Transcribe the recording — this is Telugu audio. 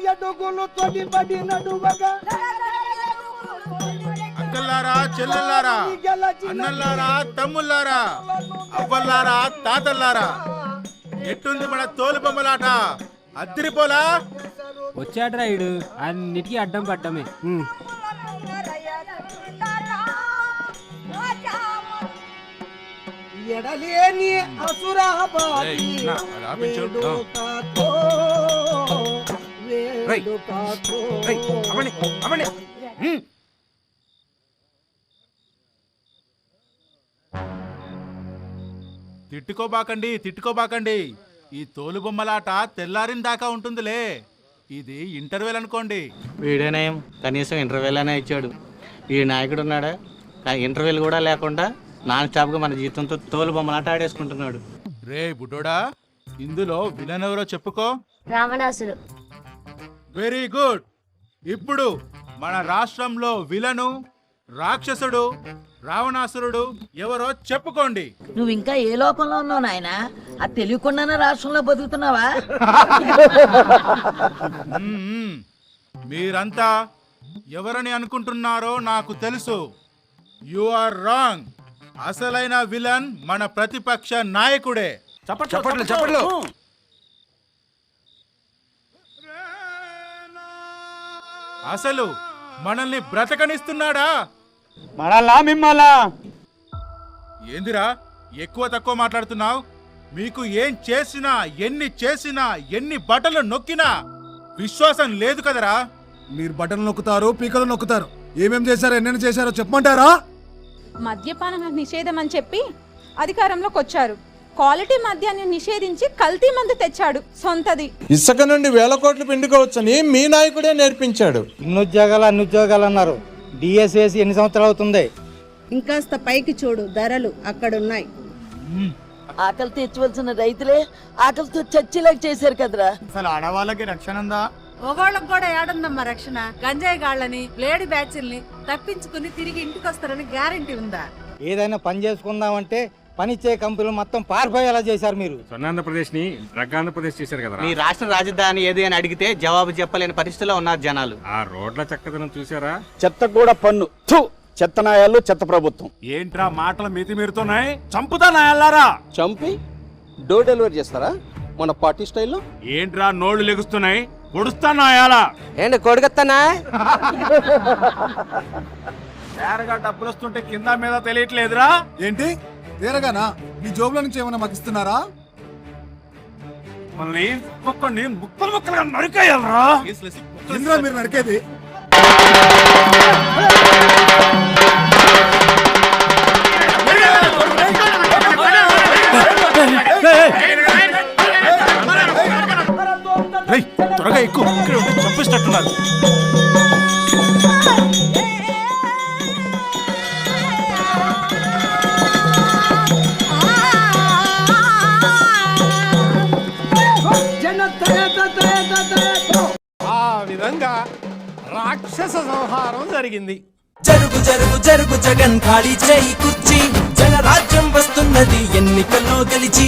ఎడుగులు తొడిబడి నడువగా అక్కల్లారా చెల్లెల్లారా అన్నల్లారా తమ్ముళ్ళారా అవ్వల్లారా తాతల్లారా ఎట్టుంది మన తోలు బొమ్మలాట అద్దిరిపోలా వచ్చాడు రాయుడు అన్నిటికీ అడ్డం పడ్డమే ఎడలేని అసురాబాది తిట్టుకోబాకండి ఈ తోలు బొమ్మలాట తెల్లారిన దాకా ఉంటుందిలే ఇది ఇంటర్వెల్ అనుకోండి వీడేనేం కనీసం ఇంటర్వెల్ అనే ఇచ్చాడు ఈ నాయకుడు ఉన్నాడా ఇంటర్వెల్ కూడా లేకుండా నాన్ స్టాప్గా మన జీవితంతో తోలు బొమ్మలాట ఆడేసుకుంటున్నాడు రే బుడ్డోడా ఇందులో విలన్ ఎవరో చెప్పుకో రావణాసుడు వెరీ గుడ్ ఇప్పుడు మన రాష్ట్రంలో విలను రాక్షసుడు రావణాసురుడు ఎవరో చెప్పుకోండి నువ్వు ఇంకా ఏ లోకంలో ఉన్నావు నాయన అది తెలియకుండానే రాష్ట్రంలో బతుకుతున్నావా మీరంతా ఎవరని అనుకుంటున్నారో నాకు తెలుసు యు ఆర్ రాంగ్ అసలైన విలన్ మన ప్రతిపక్ష నాయకుడే చప్పట్లు అసలు మనల్ని బ్రతకనిస్తున్నాడా మనల్లా మిమ్మల్లా ఏందిరా ఎక్కువ తక్కువ మాట్లాడుతున్నావు మీకు ఏం చేసినా ఎన్ని బట్టలు నొక్కినా విశ్వాసం లేదు కదరా మీరు బట్టలు నొక్కుతారు పీకలు నొక్కుతారు ఏమేం చేశారో ఎన్నెన్ని చేశారో చెప్పమంటారా మద్యపాన నిషేధం అని చెప్పి అధికారంలోకి వచ్చారు క్వాలిటీ మద్యాన్ని నిషేధించి కల్తీ మందు తెచ్చాడు సొంతది ఇసుక నుండి వేల కోట్లు పిండుకోవచ్చని మీ నాయకుడే నేర్పించాడు అన్ని ఉద్యోగాలు అన్నారు డిఎస్ఏసి ఎన్ని సంవత్సరాలు అవుతుంది ఇంకాస్త పైకి చూడు ధరలు అక్కడున్నాయి ఆకలి తెచ్చవలసిన రైతులే ఆకలితో చచ్చేలాగా చేశారు కదరా అసలు ఆడవాళ్ళకి రక్షణ ఉందా ఒకళ్ళకి కూడా ఏడుందమ్మా రక్షణ గంజాయి గాళ్ళని లేడీ బ్యాచ్ల్ని తప్పించుకుని తిరిగి ఇంటికి వస్తారని గ్యారంటీ ఉందా ఏదైనా పని చేసుకుందామంటే పనిచ్చే కంపెనీలు మొత్తం పారిపోయేలా చేశారు మీరు ఆంధ్రప్రదేశ్ ని ఆంధ్రప్రదేశ్ చేశారు కదా మీ రాష్ట్ర రాజధాని ఏది అని అడిగితే జవాబు చెప్పలేని పరిస్థితిలో ఉన్నారు జనాలు ఆ రోడ్ల చక్కదనం చూసారా చెత్త కూడా పన్ను చెత్త నాయాలు చెత్త ప్రభుత్వం ఏంట్రా మాటలు మితిమీరుతున్నాయి చంపుతా నాయాలారా చంపి డోర్ డెలివరీ చేస్తారా మన పార్టీ స్టైల్లో ఏంట్రా నోళ్లు లెగుస్తున్నాయి పొడుస్తా నాయాలా ఏంటి కొడుకత్తనా తేరగా డబ్బులు వస్తుంటే కింద మీద తెలియట్లేదురా ఏంటి తేరగానా మీ జోబుల నుంచి ఏమైనా మాకు ఇస్తున్నారా మనల్ని ఒక్కొక్కడిని ముక్కలుగా నరికేయాలరా ఇంద్రా మీరు నరికేది త్వరగా ఎక్కువ చంపిస్తున్నారు ఆ విధంగా రాక్షస సంహారం జరిగింది జరుగు జరుగు జరుగు జగన్ ఖాళీ చేయి కుర్చీ జనరాజ్యం వస్తున్నది ఎన్నికల్లో గెలిచి